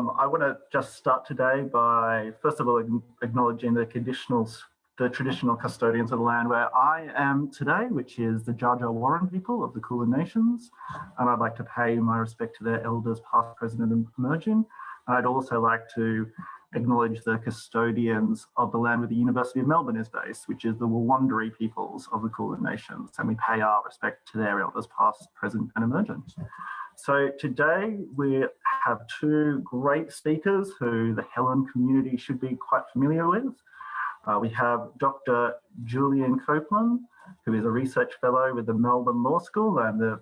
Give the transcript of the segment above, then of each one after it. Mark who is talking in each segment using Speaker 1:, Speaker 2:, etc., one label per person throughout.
Speaker 1: I want to just start today by, first of all, acknowledging the traditional custodians of the land where I am today, which is the Dja Dja Wurrung people of the Kulin Nations. And I'd like to pay my respect to their elders, past, present and emerging. And I'd also like to acknowledge the custodians of the land where the University of Melbourne is based, which is the Wurundjeri peoples of the Kulin Nations. And we pay our respect to their elders, past, present and emerging. So today we have two great speakers who the HLEN community should be quite familiar with. We have Dr. Julian Copeland, who is a research fellow with the Melbourne Law School and the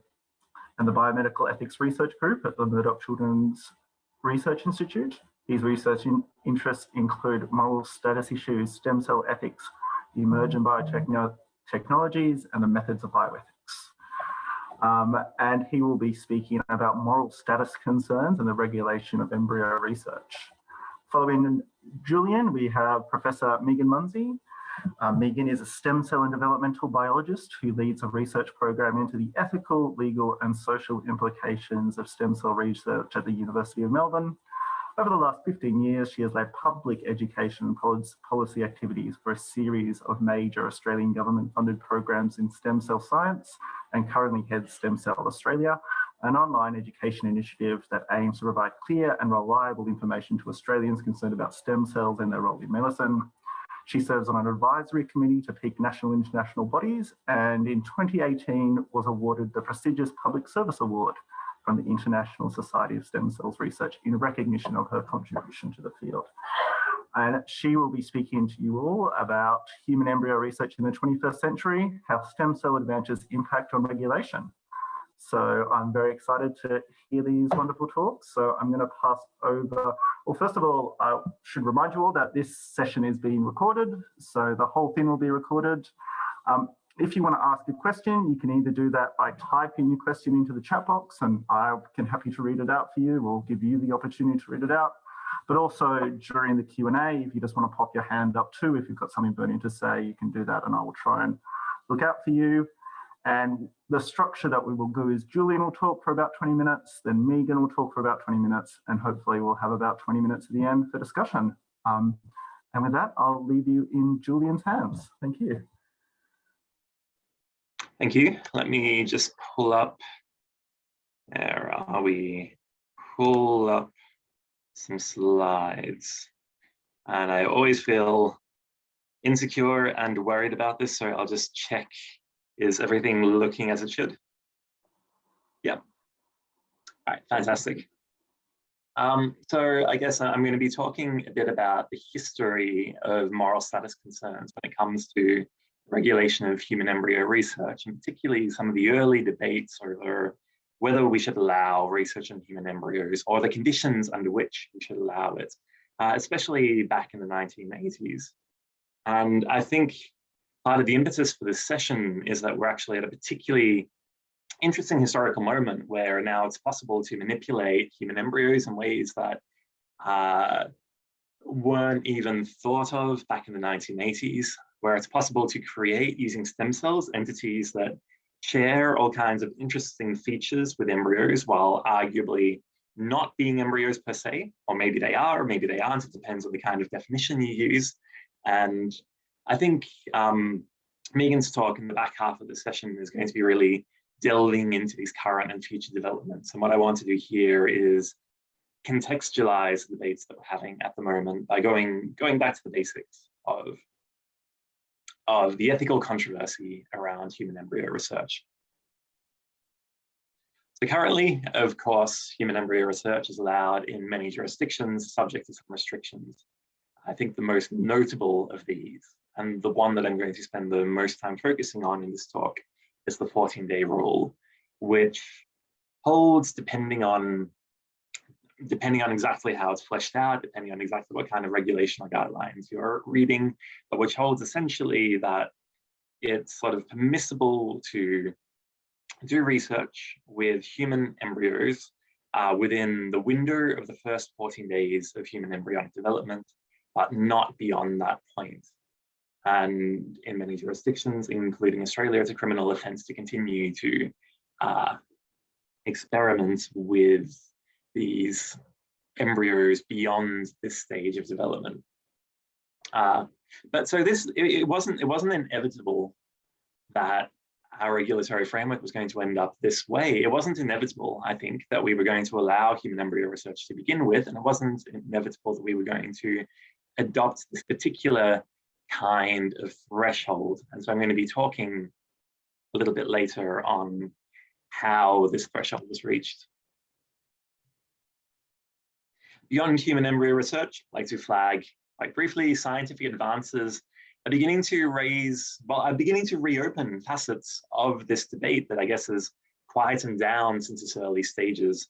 Speaker 1: Biomedical Ethics Research Group at the Murdoch Children's Research Institute. His research interests include moral status issues, stem cell ethics, the emerging biotechnologies, and the methods of bioethics. And he will be speaking about moral status concerns and the regulation of embryo research. Following Julian, we have Professor Megan Munsey. Megan is a stem cell and developmental biologist who leads a research program into the ethical, legal and social implications of stem cell research at the University of Melbourne. Over the last 15 years, she has led public education and policy activities for a series of major Australian government-funded programs in stem cell science, and currently heads Stem Cell Australia, an online education initiative that aims to provide clear and reliable information to Australians concerned about stem cells and their role in medicine. She serves on an advisory committee to peak national and international bodies, and in 2018 was awarded the prestigious Public Service Award from the International Society of Stem Cells Research in recognition of her contribution to the field. And she will be speaking to you all about human embryo research in the 21st century, how stem cell advances impact on regulation. So I'm very excited to hear these wonderful talks. So I'm going to pass over. Well, first of all, I should remind you all that this session is being recorded. So the whole thing will be recorded. If you want to ask a question, you can either do that by typing your question into the chat box, and I can happy to read it out for you, or give you the opportunity to read it out. But also during the Q&A, if you just want to pop your hand up too, if you've got something burning to say, you can do that, and I will try and look out for you. And the structure that we will do is Julian will talk for about 20 minutes, then Megan will talk for about 20 minutes, and hopefully we'll have about 20 minutes at the end for discussion. And with that, I'll leave you in Julian's hands. Thank you.
Speaker 2: Thank you. Let me just pull up, where are we? Pull up some slides. And I always feel insecure and worried about this, so I'll just check, is everything looking as it should? Yeah. All right, fantastic. So I guess I'm going to be talking a bit about the history of moral status concerns when it comes to regulation of human embryo research, and particularly some of the early debates over whether we should allow research on human embryos or the conditions under which we should allow it, especially back in the 1980s. And I think part of the impetus for this session is that we're actually at a particularly interesting historical moment where now it's possible to manipulate human embryos in ways that weren't even thought of back in the 1980s, where it's possible to create, using stem cells, entities that share all kinds of interesting features with embryos while arguably not being embryos per se, or maybe they are, or maybe they aren't. It depends on the kind of definition you use. And I think Megan's talk in the back half of the session is going to be really delving into these current and future developments. And what I want to do here is contextualize the debates that we're having at the moment by going back to the basics of the ethical controversy around human embryo research. So currently, of course, human embryo research is allowed in many jurisdictions, subject to some restrictions. I think the most notable of these, and the one that I'm going to spend the most time focusing on in this talk, is the 14-day rule, which holds, depending on exactly how it's fleshed out, depending on exactly what kind of regulation or guidelines you're reading, but which holds essentially that it's sort of permissible to do research with human embryos within the window of the first 14 days of human embryonic development, but not beyond that point. And in many jurisdictions, including Australia, it's a criminal offence to continue to experiment with these embryos beyond this stage of development. But so it wasn't inevitable that our regulatory framework was going to end up this way. It wasn't inevitable, I think, that we were going to allow human embryo research to begin with, and it wasn't inevitable that we were going to adopt this particular kind of threshold. And so I'm going to be talking a little bit later on how this threshold was reached. Beyond human embryo research, I'd like to flag quite briefly, scientific advances are beginning to reopen facets of this debate that I guess has quietened down since its early stages.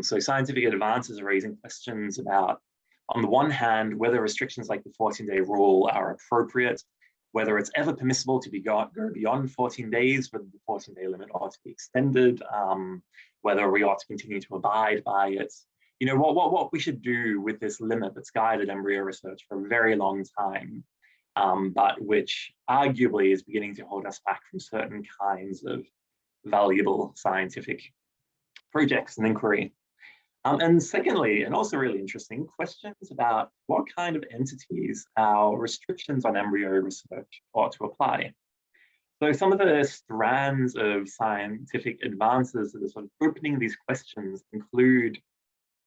Speaker 2: So scientific advances are raising questions about, on the one hand, whether restrictions like the 14-day rule are appropriate, whether it's ever permissible to go beyond 14 days, whether the 14-day limit ought to be extended, whether we ought to continue to abide by it. You know, what we should do with this limit that's guided embryo research for a very long time, but which arguably is beginning to hold us back from certain kinds of valuable scientific projects and inquiry. And secondly, and also really interesting, questions about what kind of entities our restrictions on embryo research ought to apply. So some of the strands of scientific advances that are sort of opening these questions include,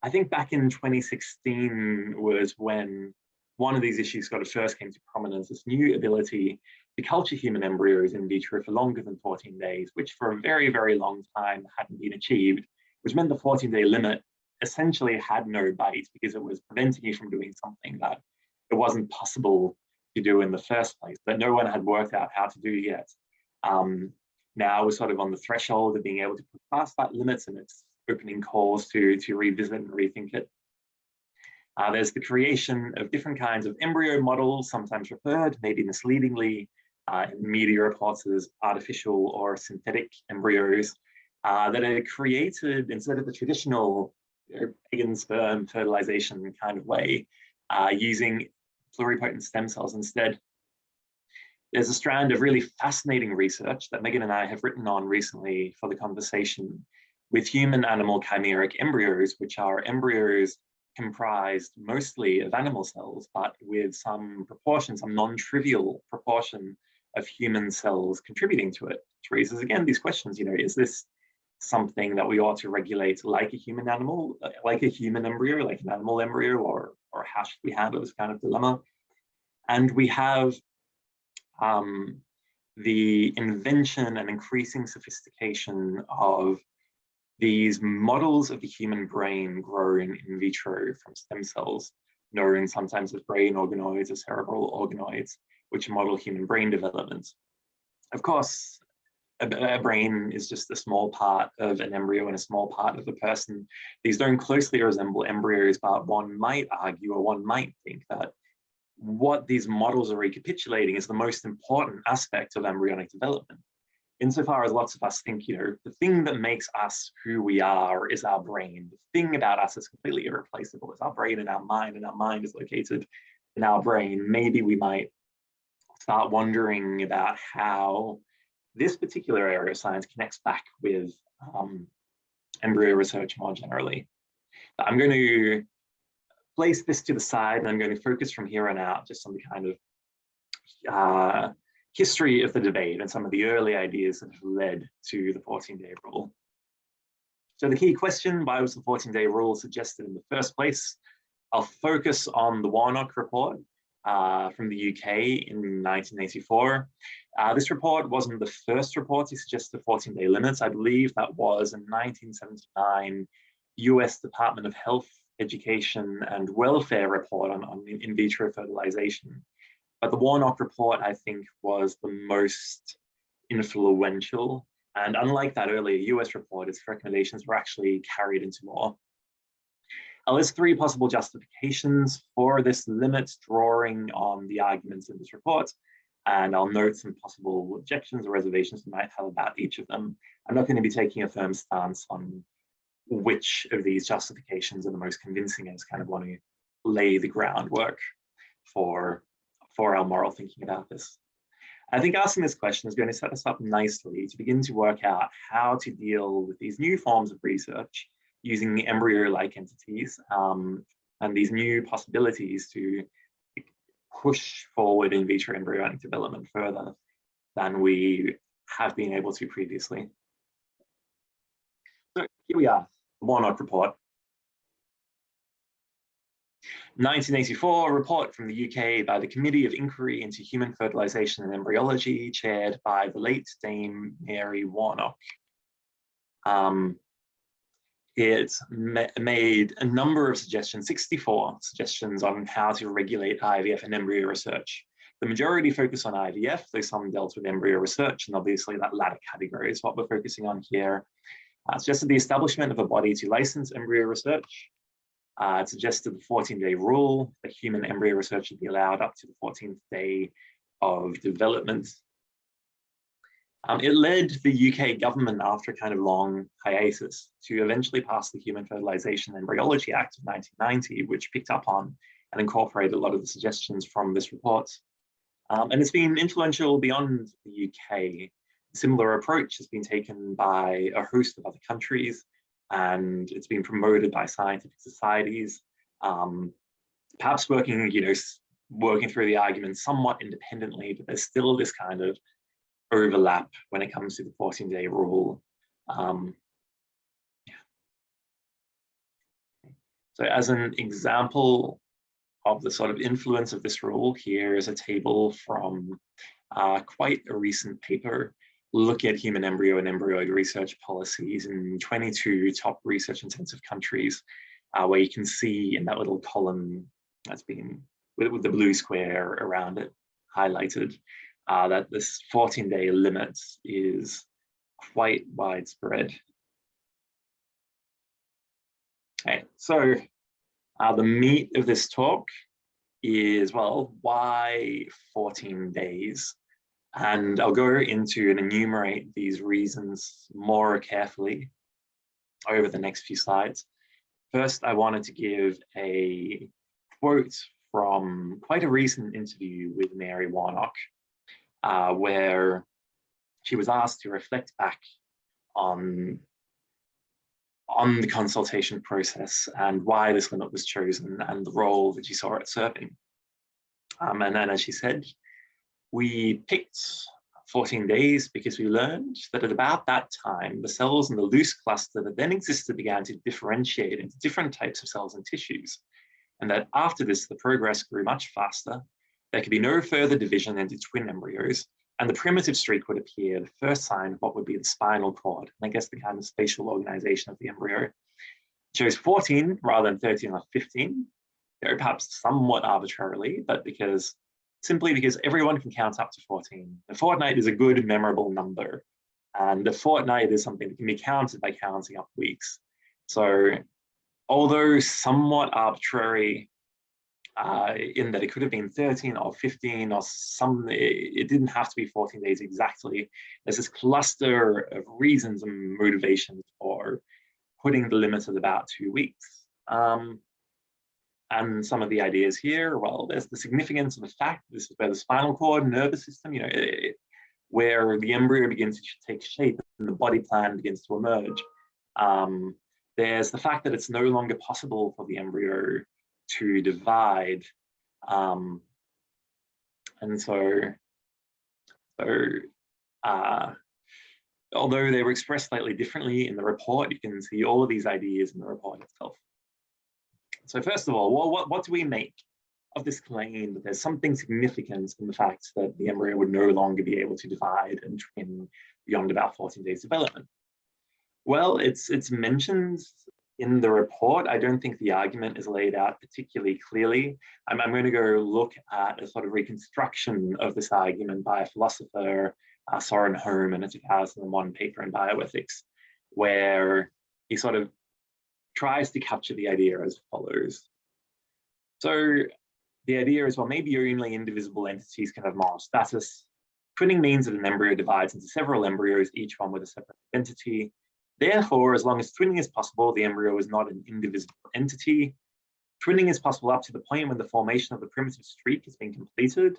Speaker 2: I think back in 2016 was when one of these issues sort of first came to prominence, this new ability to culture human embryos in vitro for longer than 14 days, which for a very, very long time hadn't been achieved, which meant the 14-day limit essentially had no bite because it was preventing you from doing something that it wasn't possible to do in the first place, that no one had worked out how to do yet. Now we're sort of on the threshold of being able to put past that limit, and it's opening calls to revisit and rethink it. There's the creation of different kinds of embryo models, sometimes referred, maybe misleadingly, in media reports as artificial or synthetic embryos that are created instead of the traditional egg and sperm fertilization kind of way, using pluripotent stem cells instead. There's a strand of really fascinating research that Megan and I have written on recently for the conversation with human-animal chimeric embryos, which are embryos comprised mostly of animal cells, but with some proportion, some non-trivial proportion of human cells contributing to it, which raises again these questions, you know, is this something that we ought to regulate like a human animal, like a human embryo, like an animal embryo, or how should we handle this kind of dilemma? And we have the invention and increasing sophistication of these models of the human brain grown in vitro from stem cells, known sometimes as brain organoids or cerebral organoids, which model human brain development. Of course, a brain is just a small part of an embryo and a small part of a person. These don't closely resemble embryos, but one might argue, or one might think, that what these models are recapitulating is the most important aspect of embryonic development. Insofar as lots of us think, you know, the thing that makes us who we are is our brain. The thing about us is completely irreplaceable. It's our brain and our mind is located in our brain. Maybe we might start wondering about how this particular area of science connects back with embryo research more generally. I'm going to place this to the side, and I'm going to focus from here on out just on the kind of history of the debate and some of the early ideas that have led to the 14-day rule. So the key question, why was the 14-day rule suggested in the first place? I'll focus on the Warnock report from the UK in 1984. This report wasn't the first report to suggest the 14-day limits. I believe that was a 1979 US Department of Health, Education and Welfare report on in vitro fertilization. But the Warnock report, I think, was the most influential. And unlike that earlier US report, its recommendations were actually carried into law. I'll list three possible justifications for this limit, drawing on the arguments in this report. And I'll note some possible objections or reservations we might have about each of them. I'm not going to be taking a firm stance on which of these justifications are the most convincing. I just kind of want to lay the groundwork for our moral thinking about this. I think asking this question is going to set us up nicely to begin to work out how to deal with these new forms of research using embryo-like entities and these new possibilities to push forward in vitro embryonic development further than we have been able to previously. So here we are, the Warnock report. 1984, a report from the UK by the Committee of Inquiry into Human Fertilisation and Embryology, chaired by the late Dame Mary Warnock. It made a number of suggestions, 64 suggestions on how to regulate IVF and embryo research. The majority focus on IVF, though some dealt with embryo research, and obviously that latter category is what we're focusing on here. It suggested the establishment of a body to license embryo research. It suggested the 14-day rule, that human embryo research should be allowed up to the 14th day of development. It led the UK government, after a kind of long hiatus, to eventually pass the Human Fertilisation and Embryology Act of 1990, which picked up on and incorporated a lot of the suggestions from this report. And it's been influential beyond the UK. A similar approach has been taken by a host of other countries, and it's been promoted by scientific societies, perhaps working through the argument somewhat independently, but there's still this kind of overlap when it comes to the 14-day rule. So as an example of the sort of influence of this rule, here is a table from quite a recent paper looking at human embryo and embryoid research policies in 22 top research intensive countries, where you can see in that little column that's been with the blue square around it highlighted, that this 14-day limit is quite widespread. Okay, so the meat of this talk is, well, why 14 days? And I'll go into and enumerate these reasons more carefully over the next few slides. First, I wanted to give a quote from quite a recent interview with Mary Warnock, where she was asked to reflect back on the consultation process and why this limit was chosen and the role that she saw it serving. And then, as she said, we picked 14 days because we learned that at about that time, the cells in the loose cluster that then existed began to differentiate into different types of cells and tissues. And that after this, the progress grew much faster. There could be no further division into twin embryos, and the primitive streak would appear, the first sign of what would be the spinal cord, and I guess the kind of spatial organization of the embryo. It chose 14 rather than 13 or 15, perhaps somewhat arbitrarily, but simply because everyone can count up to 14. A fortnight is a good, memorable number, and a fortnight is something that can be counted by counting up weeks. So, although somewhat arbitrary in that it could have been 13 or 15 or it didn't have to be 14 days exactly. There's this cluster of reasons and motivations for putting the limit at about 2 weeks. And some of the ideas here, well, there's the significance of the fact this is where the spinal cord, nervous system, where the embryo begins to take shape and the body plan begins to emerge. There's the fact that it's no longer possible for the embryo to divide. And so although they were expressed slightly differently in the report, you can see all of these ideas in the report itself. So first of all, what do we make of this claim that there's something significant in the fact that the embryo would no longer be able to divide and twin beyond about 14 days development? Well, it's mentioned in the report. I don't think the argument is laid out particularly clearly. I'm going to go look at a sort of reconstruction of this argument by a philosopher, Soren Holm, in a 2001 paper in Bioethics, where he sort of tries to capture the idea as follows. So the idea is, well, maybe only indivisible entities can have moral status. Twinning means that an embryo divides into several embryos, each one with a separate identity. Therefore, as long as twinning is possible, the embryo is not an indivisible entity. Twinning is possible up to the point when the formation of the primitive streak has been completed.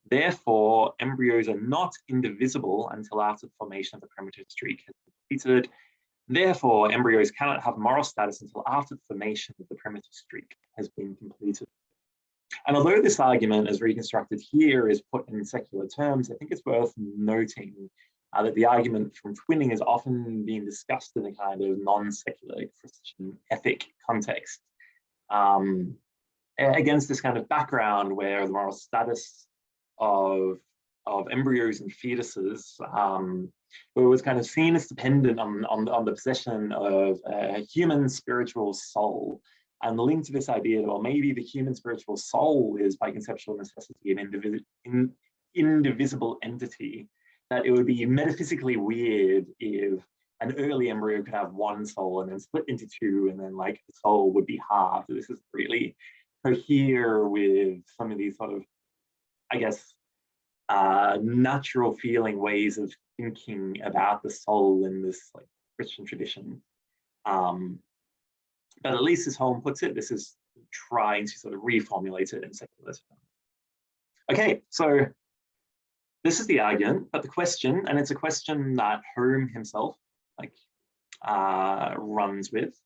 Speaker 2: Therefore, embryos are not indivisible until after the formation of the primitive streak has been completed. Therefore, embryos cannot have moral status until after the formation of the primitive streak has been completed. And although this argument as reconstructed here is put in secular terms, I think it's worth noting that the argument from twinning is often being discussed in a kind of non-secular Christian ethic context, against this kind of background where the moral status of embryos and fetuses was kind of seen as dependent on the possession of a human spiritual soul. And the link to this idea that, well, maybe the human spiritual soul is by conceptual necessity an indivisible entity, that it would be metaphysically weird if an early embryo could have one soul and then split into two, and then like the soul would be halved. This is really cohere with some of these sort of, I guess, natural feeling ways of thinking about the soul in this like Christian tradition. But at least as Holm puts it, this is trying to sort of reformulate it in secular terms. Okay, so this is the argument, but the question, and it's a question that Holm himself like runs with.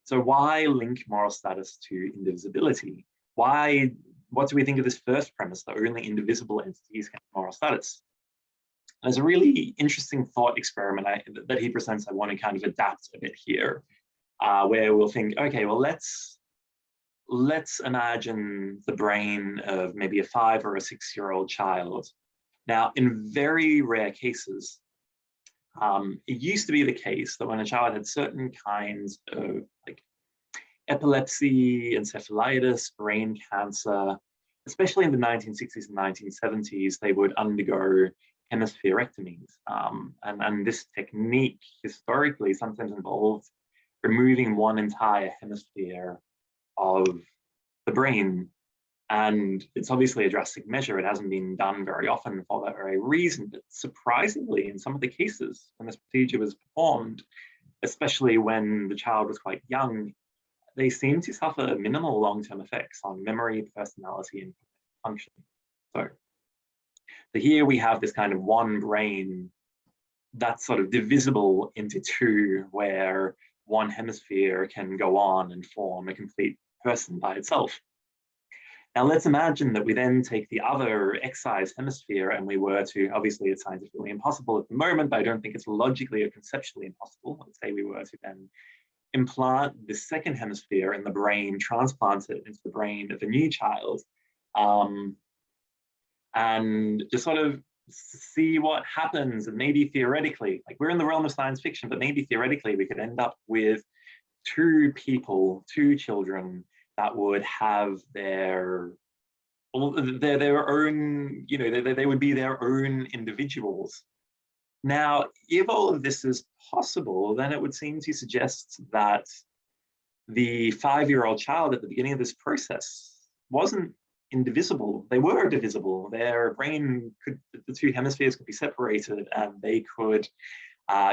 Speaker 2: So why link moral status to indivisibility? Why? What do we think of this first premise that only indivisible entities can have moral status? And there's a really interesting thought experiment that he presents. I want to kind of adapt a bit here, where we'll think, okay, well, let's imagine the brain of maybe a 5 or a 6-year-old child. Now, in very rare cases, it used to be the case that when a child had certain kinds of like epilepsy, encephalitis, brain cancer, especially in the 1960s and 1970s, they would undergo hemispherectomies. And this technique historically sometimes involved removing one entire hemisphere of the brain. And it's obviously a drastic measure. It hasn't been done very often for that very reason. But surprisingly, in some of the cases when this procedure was performed, especially when the child was quite young, they seem to suffer minimal long-term effects on memory, personality, and function. So here we have this kind of one brain that's sort of divisible into two, where one hemisphere can go on and form a complete person by itself. Now let's imagine that we then take the other excised hemisphere and we were to, obviously it's scientifically impossible at the moment, but I don't think it's logically or conceptually impossible. Let's say we were to then implant the second hemisphere in the brain, transplant it into the brain of a new child, and just sort of see what happens. And maybe theoretically, like we're in the realm of science fiction, but maybe theoretically we could end up with two people, two children that would have their own, you know, they would be their own individuals. Now, if all of this is possible, then it would seem to suggest that the 5-year-old child at the beginning of this process wasn't indivisible. They were divisible. Their brain could, the two hemispheres could be separated, and they could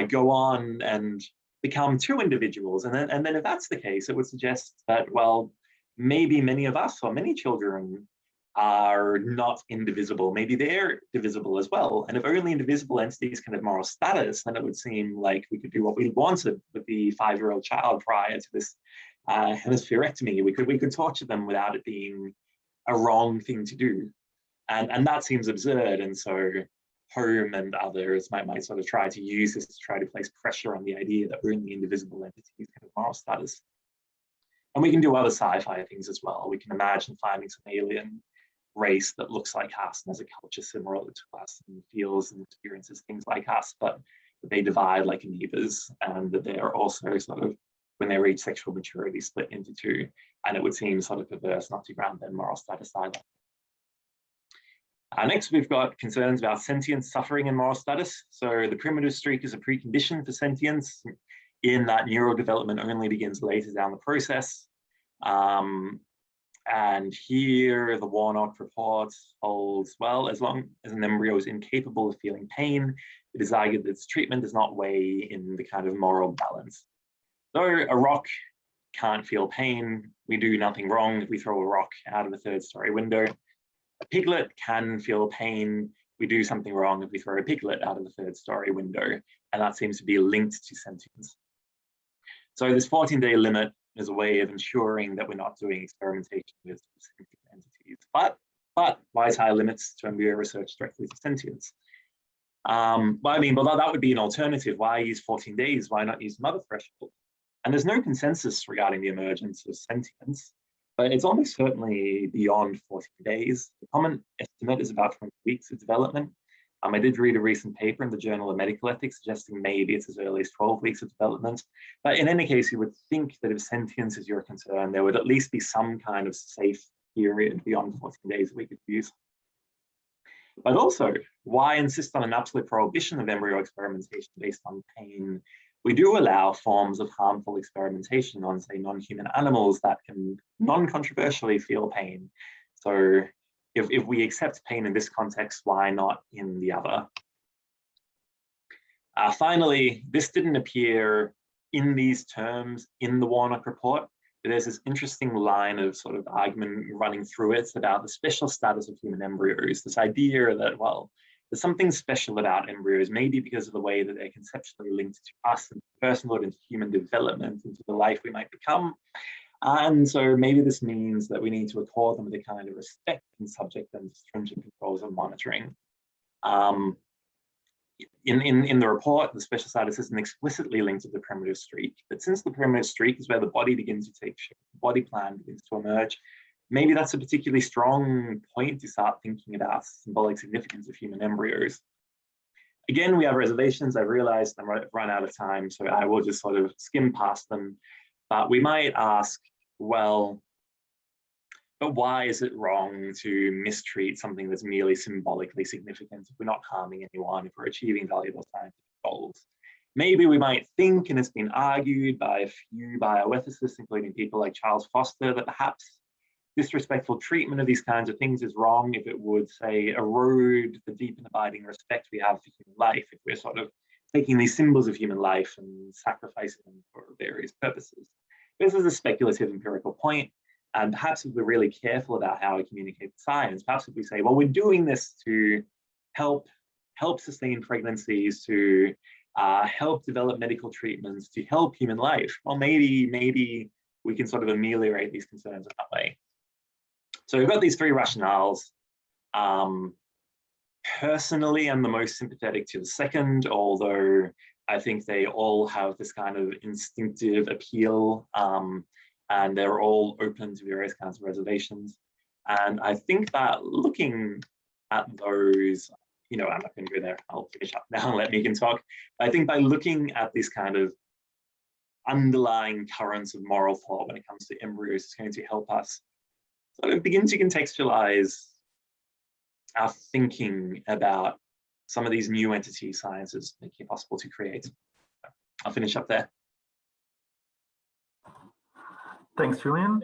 Speaker 2: go on and become two individuals. And then if that's the case, it would suggest that, well, maybe many of us or many children are not indivisible. Maybe they're divisible as well. And if only indivisible entities can have moral status, then it would seem like we could do what we wanted with the 5-year-old child prior to this hemispherectomy. We could torture them without it being a wrong thing to do. And that seems absurd. And so Holm and others might sort of try to use this to try to place pressure on the idea that only indivisible entities can have moral status. And we can do other sci-fi things as well. We can imagine finding some alien race that looks like us and has a culture similar to us and feels and experiences things like us, but they divide like amoebas, and that they are also sort of, when they reach sexual maturity, split into two. And it would seem sort of perverse not to grant them moral status either. Next, we've got concerns about sentience, suffering, and moral status. So the primitive streak is a precondition for sentience, in that neurodevelopment only begins later down the process. And here the Warnock report holds, well, as long as an embryo is incapable of feeling pain, it is argued that its treatment does not weigh in the kind of moral balance. So a rock can't feel pain. We do nothing wrong if we throw a rock out of a 3rd-story window. A piglet can feel pain. We do something wrong if we throw a piglet out of a 3rd-story window. And that seems to be linked to sentience. So this 14-day limit is a way of ensuring that we're not doing experimentation with sentient entities. But why tie limits to embryo research directly to sentience? Well, I mean, well, that would be an alternative. Why use 14 days? Why not use some other threshold? And there's no consensus regarding the emergence of sentience, but it's almost certainly beyond 14 days. The common estimate is about 20 weeks of development. I did read a recent paper in the Journal of Medical Ethics suggesting maybe it's as early as 12 weeks of development. But in any case, you would think that if sentience is your concern, there would at least be some kind of safe period beyond 14 days that we could use. But also, why insist on an absolute prohibition of embryo experimentation based on pain? We do allow forms of harmful experimentation on, say, non-human animals that can non-controversially feel pain. So if we accept pain in this context, why not in the other? Finally, this didn't appear in these terms in the Warnock report, but there's this interesting line of sort of argument running through it about the special status of human embryos, this idea that, well, there's something special about embryos, maybe because of the way that they're conceptually linked to us and personhood and to human development and to the life we might become. And so maybe this means that we need to accord them the kind of respect and subject them to stringent controls and monitoring. In the report, the special status isn't explicitly linked to the primitive streak, but since the primitive streak is where the body begins to take shape, the body plan begins to emerge, maybe that's a particularly strong point to start thinking about symbolic significance of human embryos. Again, we have reservations. I've realized I've run out of time, so I will just sort of skim past them. But we might ask, well, but why is it wrong to mistreat something that's merely symbolically significant if we're not harming anyone, if we're achieving valuable scientific goals? Maybe we might think, and it's been argued by a few bioethicists, including people like Charles Foster, that perhaps disrespectful treatment of these kinds of things is wrong if it would, say, erode the deep and abiding respect we have for human life, if we're sort of taking these symbols of human life and sacrificing them for various purposes. This is a speculative empirical point, and perhaps if we're really careful about how we communicate science, perhaps if we say, well, we're doing this to help sustain pregnancies, to help develop medical treatments, to help human life, well, maybe we can sort of ameliorate these concerns in that way. So we've got these three rationales. Personally, I'm the most sympathetic to the second, although I think they all have this kind of instinctive appeal, and they're all open to various kinds of reservations. And I think that looking at those, I'm not going to go there. I'll finish up now and let Megan talk. I think by looking at this kind of underlying currents of moral thought when it comes to embryos, it's going to help us sort of begin to contextualize our thinking about some of these new entity sciences making it possible to create. I'll finish up there.
Speaker 1: Thanks, Julian.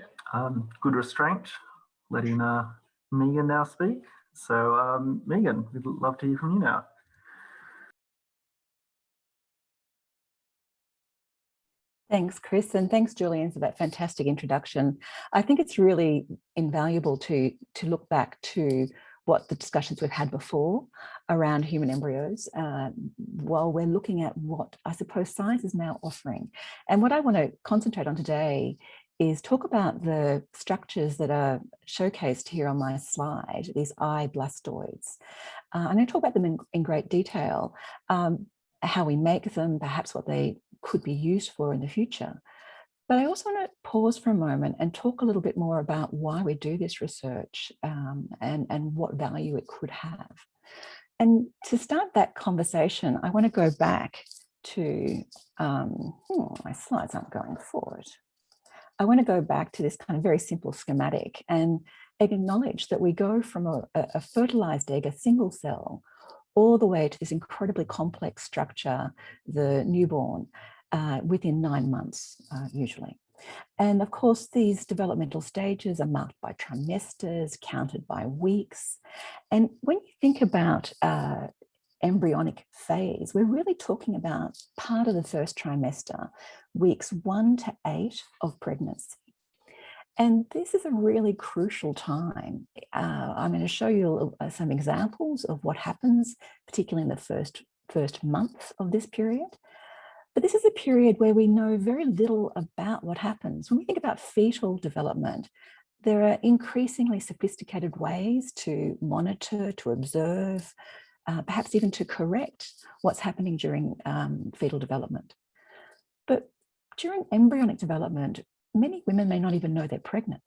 Speaker 1: Good restraint, letting Megan now speak. So Megan, we'd love to hear from you now.
Speaker 3: Thanks, Chris, and thanks, Julian, for that fantastic introduction. I think it's really invaluable to look back to what the discussions we've had before around human embryos while we're looking at what I suppose science is now offering. And what I want to concentrate on today is talk about the structures that are showcased here on my slide, these eye blastoids. I'm going to talk about them in great detail, how we make them, perhaps what they could be used for in the future. But I also want to pause for a moment and talk a little bit more about why we do this research and what value it could have. And to start that conversation, I want to go back to, my slides aren't going forward. I want to go back to this kind of very simple schematic and acknowledge that we go from a fertilized egg, a single cell, all the way to this incredibly complex structure, the newborn, within 9 months, usually. And of course, these developmental stages are marked by trimesters, counted by weeks. And when you think about embryonic phase, we're really talking about part of the first trimester, weeks 1 to 8 of pregnancy. And this is a really crucial time. I'm going to show you some examples of what happens, particularly in the first month of this period. But this is a period where we know very little about what happens. When we think about fetal development, there are increasingly sophisticated ways to monitor, to observe, perhaps even to correct what's happening during fetal development. But during embryonic development, many women may not even know they're pregnant.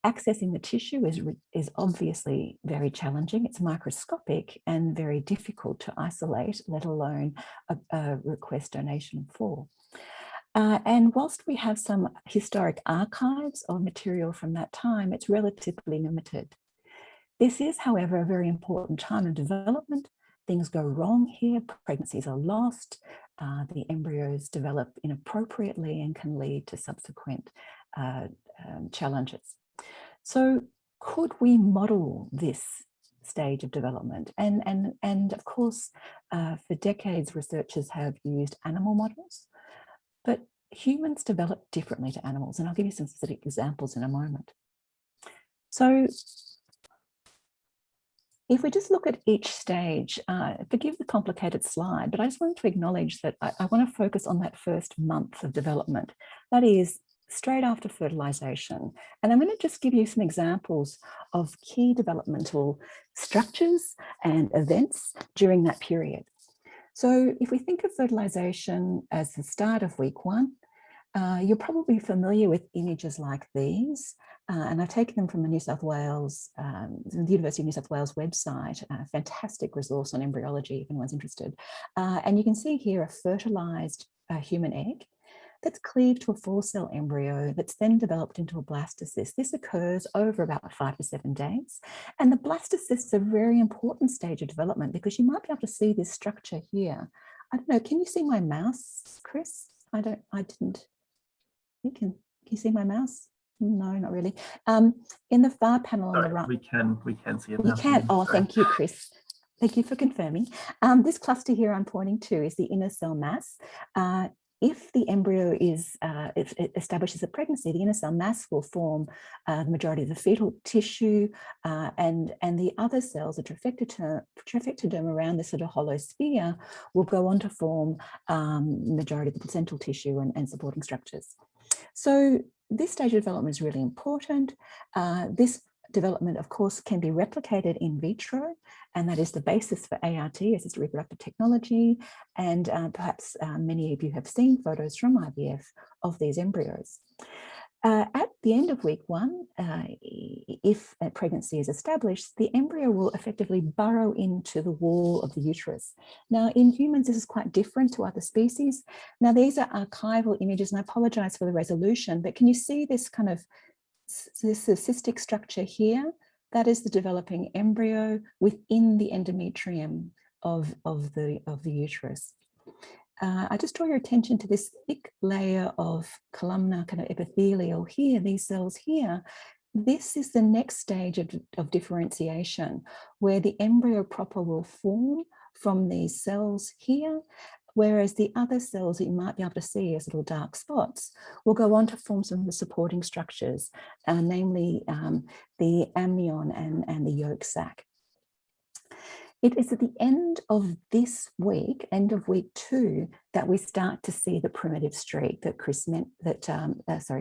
Speaker 3: Accessing the tissue is obviously very challenging. It's microscopic and very difficult to isolate, let alone request donation for. And whilst we have some historic archives of material from that time, it's relatively limited. This is, however, a very important time of development. Things go wrong here, pregnancies are lost, the embryos develop inappropriately and can lead to subsequent challenges. So could we model this stage of development? And of course, for decades, researchers have used animal models, but humans develop differently to animals. And I'll give you some specific examples in a moment. So if we just look at each stage, forgive the complicated slide, but I just wanted to acknowledge that I want to focus on that first month of development. That is straight after fertilization. And I'm going to just give you some examples of key developmental structures and events during that period. So if we think of fertilization as the start of week 1, you're probably familiar with images like these, and I've taken them from the New South Wales, the University of New South Wales website, a fantastic resource on embryology if anyone's interested. And you can see here a fertilized human egg that's cleaved to a 4-cell embryo that's then developed into a blastocyst. This occurs over about 5 to 7 days. And the blastocyst is a very important stage of development because you might be able to see this structure here. I don't know, can you see my mouse, Chris? I didn't. You can you see my mouse? No, not really. In the far panel on the right.
Speaker 1: We can see it.
Speaker 3: You can. Oh, thank you, Chris. Thank you for confirming. This cluster here I'm pointing to is the inner cell mass. If the embryo is, if it establishes a pregnancy, the inner cell mass will form the majority of the fetal tissue, and the other cells, the trifectoderm around this sort of hollow sphere, will go on to form the majority of the placental tissue and supporting structures. So this stage of development is really important. This development, of course, can be replicated in vitro, and that is the basis for ART, assisted reproductive technology. And perhaps many of you have seen photos from IVF of these embryos. At the end of week 1, if a pregnancy is established, the embryo will effectively burrow into the wall of the uterus. Now, in humans, this is quite different to other species. Now, these are archival images, and I apologize for the resolution, but can you see this kind of this cystic structure here? That is the developing embryo within the endometrium of the uterus. I just draw your attention to this thick layer of columnar kind of epithelial here, these cells here. This is the next stage of differentiation, where the embryo proper will form from these cells here, whereas the other cells that you might be able to see as little dark spots will go on to form some of the supporting structures, namely the amnion and the yolk sac. It is at the end of this week, end of week 2, that we start to see the primitive streak that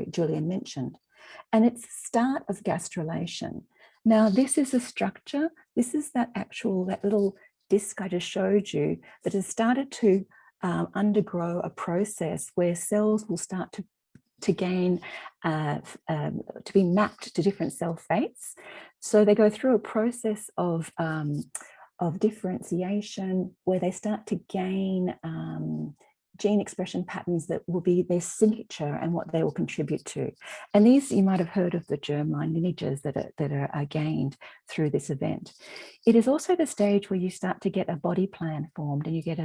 Speaker 3: Julian mentioned. And it's the start of gastrulation. Now, this is a structure. This is that little disc I just showed you that has started to undergo a process where cells will start to gain, to be mapped to different cell fates. So they go through a process of differentiation where they start to gain gene expression patterns that will be their signature and what they will contribute to. And these, you might have heard of the germline lineages that are gained through this event. It is also the stage where you start to get a body plan formed, and you get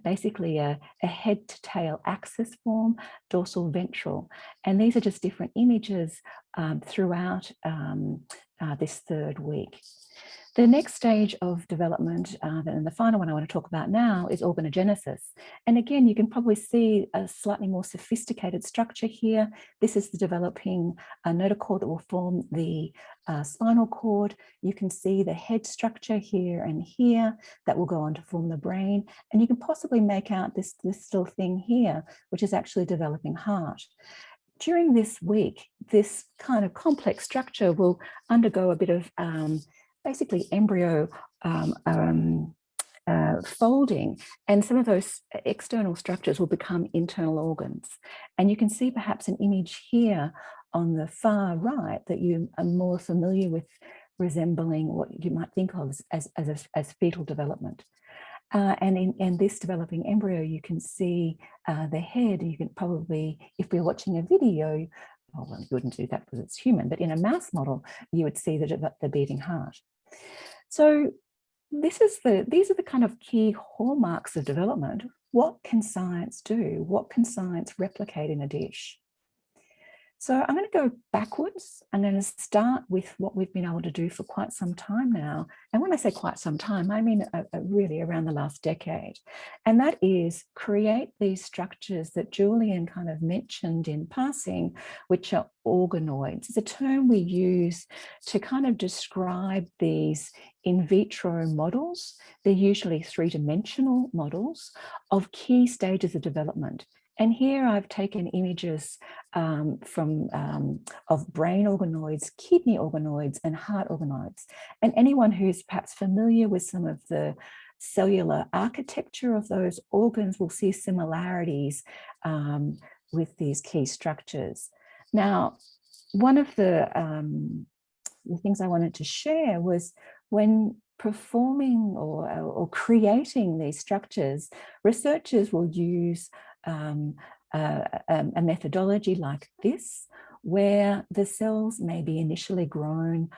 Speaker 3: basically a head to tail axis form, dorsal ventral. And these are just different images throughout this 3rd week. The next stage of development, and the final one I want to talk about now, is organogenesis. And again, you can probably see a slightly more sophisticated structure here. This is the developing notochord that will form the spinal cord. You can see the head structure here and here that will go on to form the brain. And you can possibly make out this little thing here, which is actually developing heart. During this week, this kind of complex structure will undergo a bit of basically embryo folding, and some of those external structures will become internal organs. And you can see perhaps an image here on the far right that you are more familiar with, resembling what you might think of as fetal development. And in this developing embryo, you can see the head. You can probably, if we're watching a video, well, you wouldn't do that because it's human, but in a mouse model, you would see the beating heart. So these are the kind of key hallmarks of development. What can science do? What can science replicate in a dish? So I'm going to go backwards. I'm going to start with what we've been able to do for quite some time now. And when I say quite some time, I mean really around the last decade. And that is create these structures that Julian kind of mentioned in passing, which are organoids. It's a term we use to kind of describe these in vitro models. They're usually three-dimensional models of key stages of development. And here I've taken images of brain organoids, kidney organoids, and heart organoids. And anyone who's perhaps familiar with some of the cellular architecture of those organs will see similarities with these key structures. Now, one of the things I wanted to share was when performing or creating these structures, researchers will use a methodology like this, where the cells may be initially grown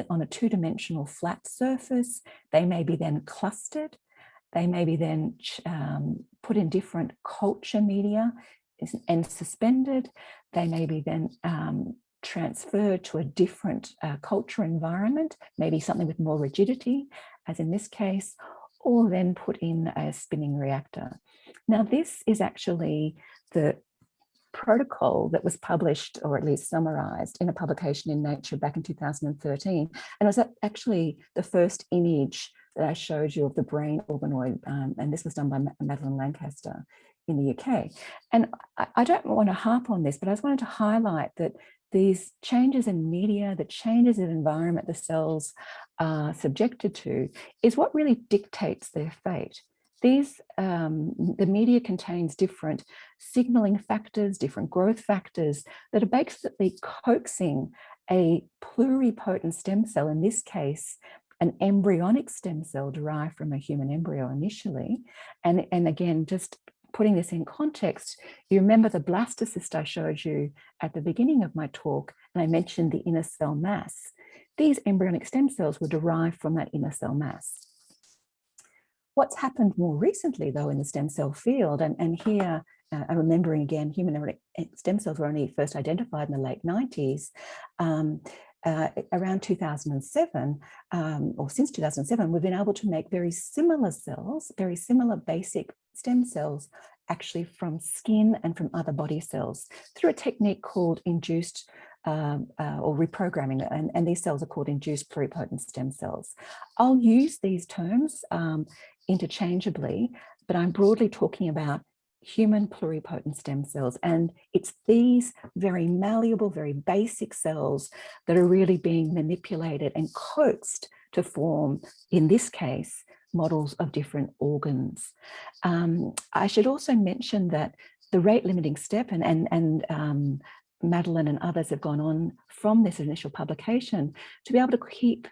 Speaker 3: on a two-dimensional flat surface. They may be then clustered. They may be then put in different culture media and suspended. They may be then transferred to a different culture environment, maybe something with more rigidity, as in this case, or then put in a spinning reactor. Now, this is actually the protocol that was published, or at least summarized, in a publication in Nature back in 2013. And it was actually the first image that I showed you of the brain organoid, and this was done by Madeline Lancaster in the UK. And I don't want to harp on this, but I just wanted to highlight that these changes in media, the changes in environment the cells are subjected to, is what really dictates their fate. The media contains different signaling factors, different growth factors that are basically coaxing a pluripotent stem cell, in this case, an embryonic stem cell derived from a human embryo initially. And again, just putting this in context, you remember the blastocyst I showed you at the beginning of my talk, and I mentioned the inner cell mass. These embryonic stem cells were derived from that inner cell mass. What's happened more recently, though, in the stem cell field, and here, I'm remembering again, human embryonic stem cells were only first identified in the late 90s, around 2007, or since 2007, we've been able to make very similar cells, very similar basic stem cells, actually from skin and from other body cells through a technique called induced or reprogramming, and these cells are called induced pluripotent stem cells. I'll use these terms interchangeably, but I'm broadly talking about human pluripotent stem cells, and it's these very malleable, very basic cells that are really being manipulated and coaxed to form, in this case, models of different organs. I should also mention that the rate limiting step, and Madeline and others have gone on from this initial publication to be able to keep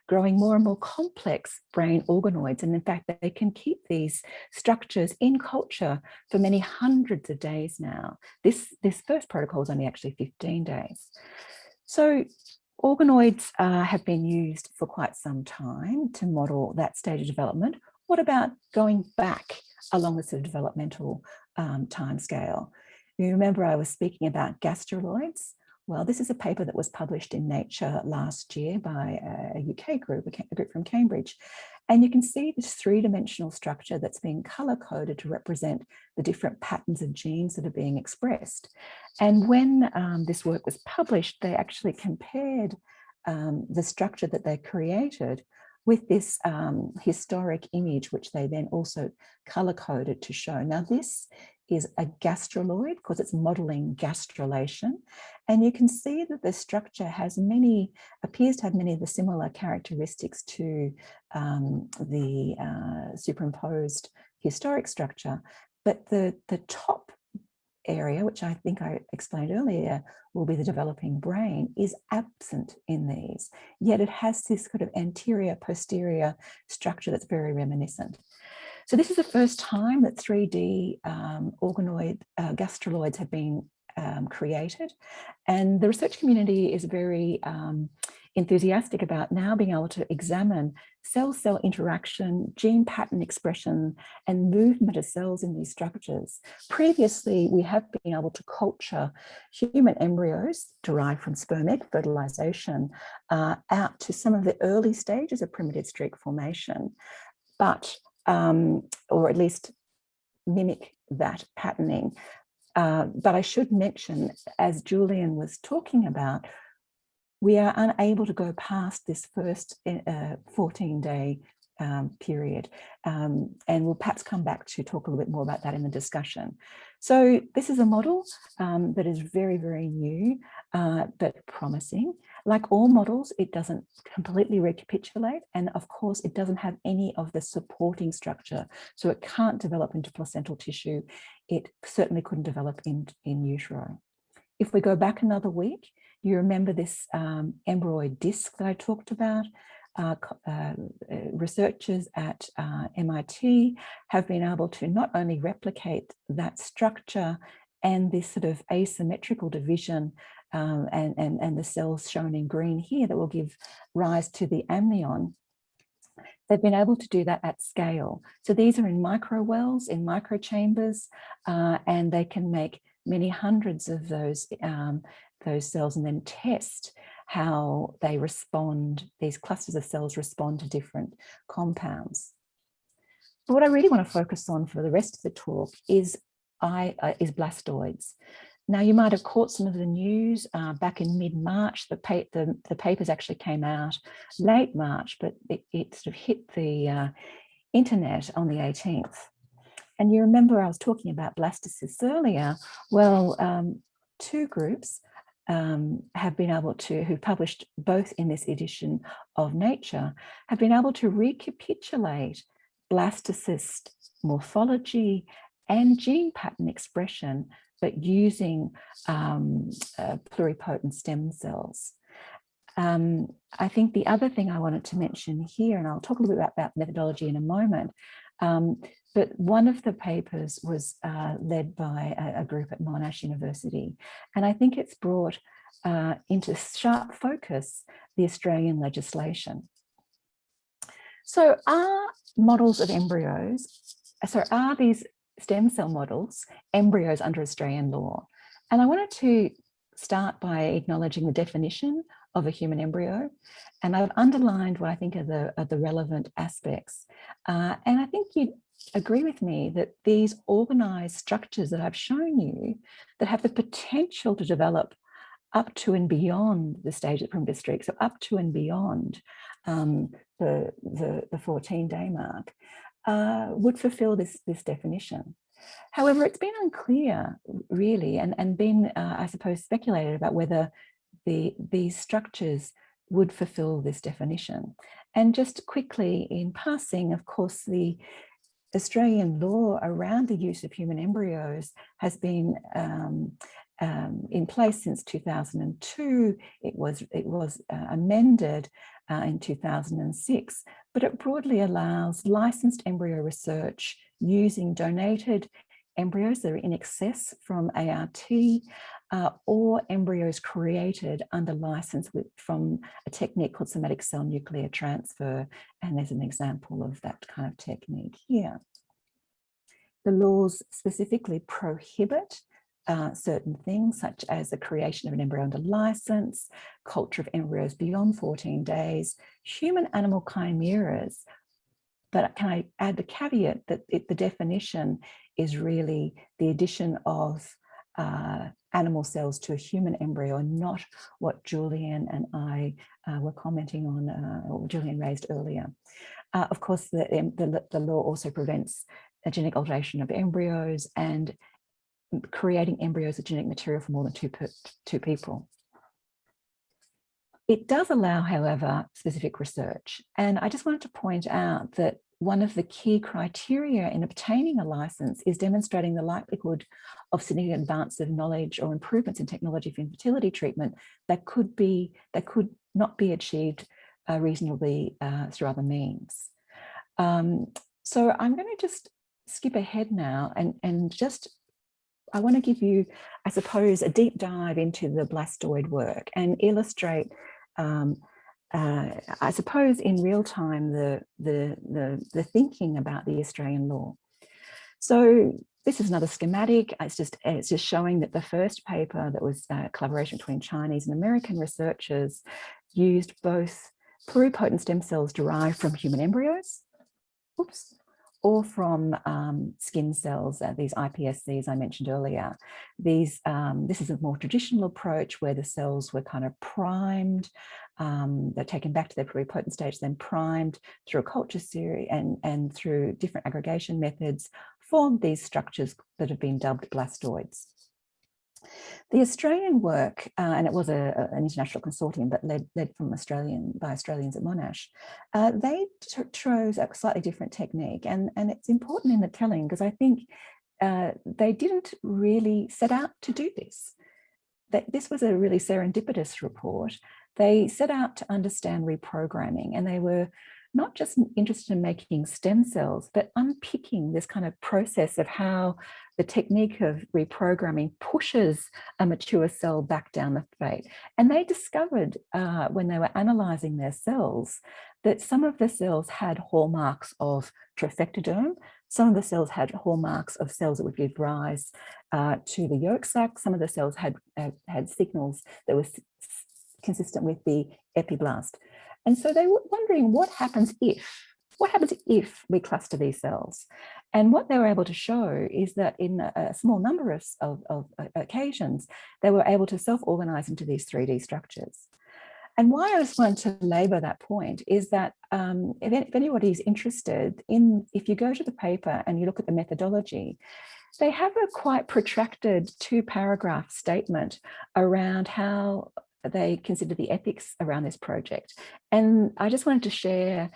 Speaker 3: growing more and more complex brain organoids. And in fact, they can keep these structures in culture for many hundreds of days now. This first protocol is only actually 15 days. So organoids have been used for quite some time to model that stage of development. What about going back along the sort of developmental timescale? You remember I was speaking about gastroloids. Well, this is a paper that was published in Nature last year by a UK group, a group from Cambridge. And you can see this three-dimensional structure that's being color-coded to represent the different patterns of genes that are being expressed. And when this work was published, they actually compared the structure that they created with this historic image, which they then also color-coded to show. Now, this is a gastroloid because it's modeling gastrulation. And you can see that the structure appears to have many of the similar characteristics to the superimposed historic structure. But the top area, which I think I explained earlier, will be the developing brain, is absent in these. Yet it has this sort of anterior posterior structure that's very reminiscent. So this is the first time that 3D organoid gastroloids have been created, and the research community is very enthusiastic about now being able to examine cell-cell interaction, gene pattern expression, and movement of cells in these structures. Previously, we have been able to culture human embryos derived from sperm egg fertilization out to some of the early stages of primitive streak formation, but or at least mimic that patterning. But I should mention, as Julian was talking about, we are unable to go past this first 14-day period. And we'll perhaps come back to talk a little bit more about that in the discussion. So this is a model that is very, very new, but promising. Like all models, it doesn't completely recapitulate. And of course, it doesn't have any of the supporting structure. So it can't develop into placental tissue. It certainly couldn't develop in utero. If we go back another week, you remember this embryoloid disc that I talked about. Researchers at MIT have been able to not only replicate that structure and this sort of asymmetrical division and the cells shown in green here that will give rise to the amnion. They've been able to do that at scale. So these are in micro wells, in micro chambers, and they can make many hundreds of those cells and then test how they respond, these clusters of cells respond to different compounds. But what I really want to focus on for the rest of the talk is blastoids. Now, you might have caught some of the news back in mid-March. The papers actually came out late March, but it sort of hit the internet on the 18th. And you remember I was talking about blastocysts earlier. Well, two groups have been able to, who published both in this edition of Nature, have been able to recapitulate blastocyst morphology and gene pattern expression, but using pluripotent stem cells. I think the other thing I wanted to mention here, and I'll talk a little bit about methodology in a moment, but one of the papers was led by a group at Monash University, and I think it's brought into sharp focus the Australian legislation. So are models of embryos, so are these stem cell models embryos under Australian law? And I wanted to start by acknowledging the definition of a human embryo, and I've underlined what I think are the relevant aspects. And I think you'd agree with me that these organized structures that I've shown you that have the potential to develop up to and beyond the stage of primitive streak, so up to and beyond the 14-day mark, would fulfill this definition. However, it's been unclear, really, and been, I suppose, speculated about whether these structures would fulfill this definition. And just quickly in passing, of course, the Australian law around the use of human embryos has been in place since 2002. It was amended in 2006, but it broadly allows licensed embryo research using donated embryos that are in excess from ART or embryos created under license from a technique called somatic cell nuclear transfer. And there's an example of that kind of technique here. The laws specifically prohibit certain things, such as the creation of an embryo under license, culture of embryos beyond 14 days, human-animal chimeras. But can I add the caveat that the definition is really the addition of animal cells to a human embryo, and not what Julian and I were commenting on, or Julian raised earlier. Of course, the law also prevents a genetic alteration of embryos and creating embryos with genetic material for more than two people. It does allow, however, specific research. And I just wanted to point out that one of the key criteria in obtaining a license is demonstrating the likelihood of significant advance of knowledge or improvements in technology for infertility treatment that could not be achieved reasonably through other means. So I'm going to just skip ahead now and just, I want to give you, I suppose, a deep dive into the blastoid work and illustrate, I suppose, in real time, the thinking about the Australian law. So this is another schematic. It's just showing that the first paper that was a collaboration between Chinese and American researchers used both pluripotent stem cells derived from human embryos, or from skin cells, these iPSCs I mentioned earlier. This is a more traditional approach where the cells were kind of primed, they're taken back to their pluripotent stage, then primed through a culture series and through different aggregation methods, formed these structures that have been dubbed blastoids. The Australian work, and it was an international consortium, but led by Australians at Monash, they chose a slightly different technique, and it's important in the telling because I think they didn't really set out to do this. This was a really serendipitous report. They set out to understand reprogramming, and they were not just interested in making stem cells, but unpicking this kind of process of how the technique of reprogramming pushes a mature cell back down the fate. And they discovered when they were analysing their cells that some of the cells had hallmarks of trophectoderm, some of the cells had hallmarks of cells that would give rise to the yolk sac, some of the cells had signals that were consistent with the epiblast. And so they were wondering what happens if we cluster these cells. And what they were able to show is that in a small number of occasions, they were able to self-organize into these 3D structures. And why I just wanted to labor that point is that if anybody's interested in, if you go to the paper and you look at the methodology, they have a quite protracted 2-paragraph statement around how they consider the ethics around this project. And I just wanted to share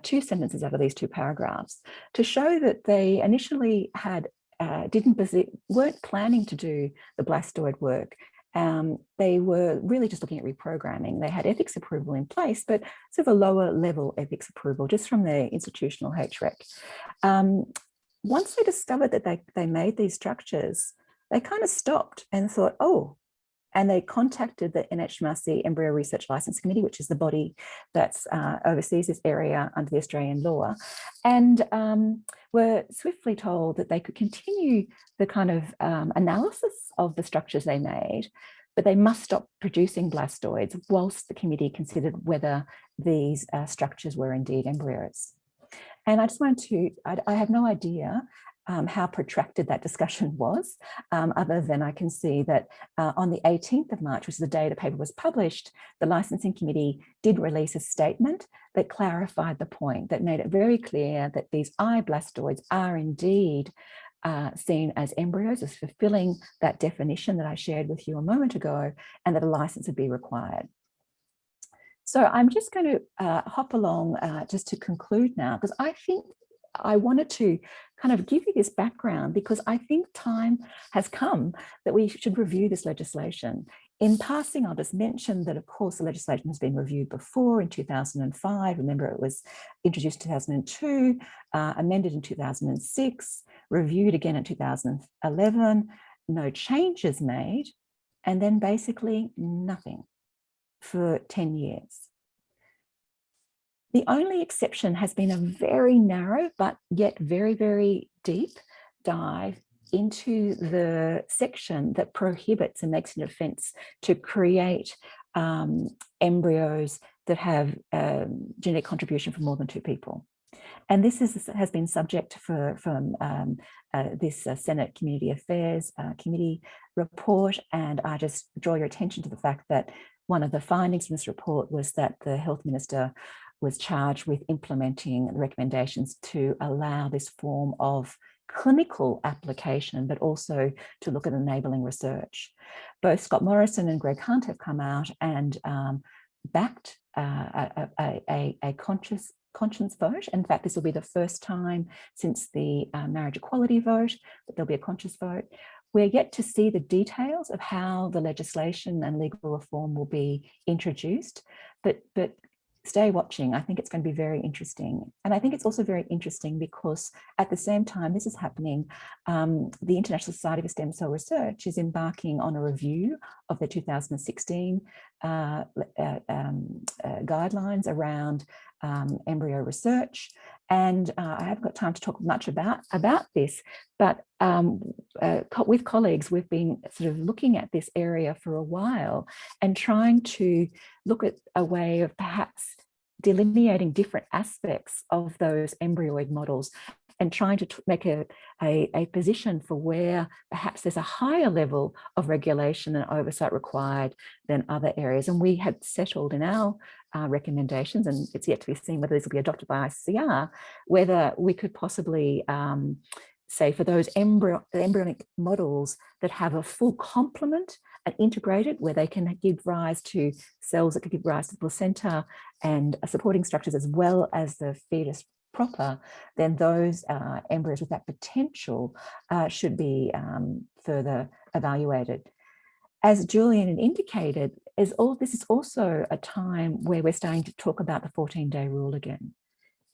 Speaker 3: 2 sentences out of these 2 paragraphs to show that they initially weren't planning to do the blastoid work. They were really just looking at reprogramming. They had ethics approval in place, but sort of a lower level ethics approval just from their institutional HREC. Once they discovered that they made these structures, they kind of stopped and thought, oh, and they contacted the NHMRC Embryo Research Licence Committee, which is the body that oversees this area under the Australian law, and were swiftly told that they could continue the kind of analysis of the structures they made, but they must stop producing blastoids whilst the committee considered whether these structures were indeed embryos. And I just wanted to, I have no idea how protracted that discussion was, other than I can see that on the 18th of March, which is the day the paper was published, the licensing committee did release a statement that clarified the point, that made it very clear that these blastoids are indeed seen as embryos, as fulfilling that definition that I shared with you a moment ago, and that a license would be required. So I'm just going to hop along just to conclude now, because I think I wanted to kind of give you this background because I think time has come that we should review this legislation. In passing, I'll just mention that, of course, the legislation has been reviewed before in 2005. Remember, it was introduced in 2002, amended in 2006, reviewed again in 2011, no changes made, and then basically nothing for 10 years. The only exception has been a very narrow, but yet very, very deep dive into the section that prohibits and makes an offence to create embryos that have genetic contribution from more than 2 people. And this has been subject from this Senate Community Affairs Committee report. And I just draw your attention to the fact that one of the findings from this report was that the Health Minister was charged with implementing the recommendations to allow this form of clinical application, but also to look at enabling research. Both Scott Morrison and Greg Hunt have come out and backed a conscience vote. In fact, this will be the first time since the marriage equality vote that there'll be a conscious vote. We're yet to see the details of how the legislation and legal reform will be introduced, but stay watching. I think it's going to be very interesting. And I think it's also very interesting because at the same time this is happening, the International Society for Stem Cell Research is embarking on a review of the 2016 guidelines around embryo research. And I haven't got time to talk much about this, but with colleagues, we've been sort of looking at this area for a while and trying to look at a way of perhaps delineating different aspects of those embryoid models and trying to make a position for where perhaps there's a higher level of regulation and oversight required than other areas. And we had settled in our recommendations, and it's yet to be seen whether this will be adopted by ICR, whether we could possibly say for those embryonic models that have a full complement and integrated, where they can give rise to cells that could give rise to the placenta and supporting structures as well as the fetus proper, then those embryos with that potential should be further evaluated. As Julian had indicated, this is also a time where we're starting to talk about the 14-day rule again.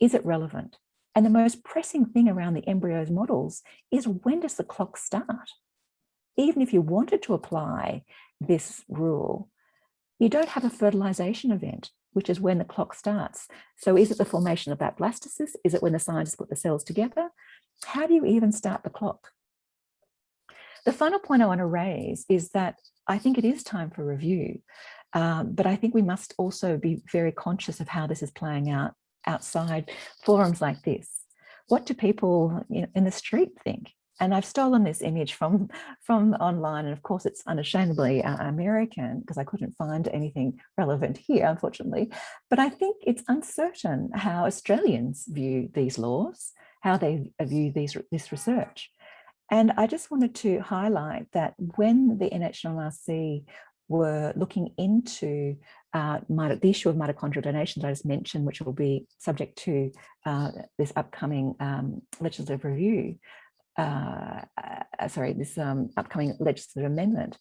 Speaker 3: Is it relevant? And the most pressing thing around the embryos models is, when does the clock start? Even if you wanted to apply this rule, you don't have a fertilization event, which is when the clock starts. So is it the formation of that blastocyst? Is it when the scientists put the cells together? How do you even start the clock? The final point I want to raise is that I think it is time for review, but I think we must also be very conscious of how this is playing out outside forums like this. What do people in the street think? And I've stolen this image from online, and of course it's unashamedly American because I couldn't find anything relevant here, unfortunately. But I think it's uncertain how Australians view these laws, how they view this research. And I just wanted to highlight that when the NHLRC were looking into the issue of mitochondrial donations I just mentioned, which will be subject to this upcoming legislative review, this upcoming legislative amendment,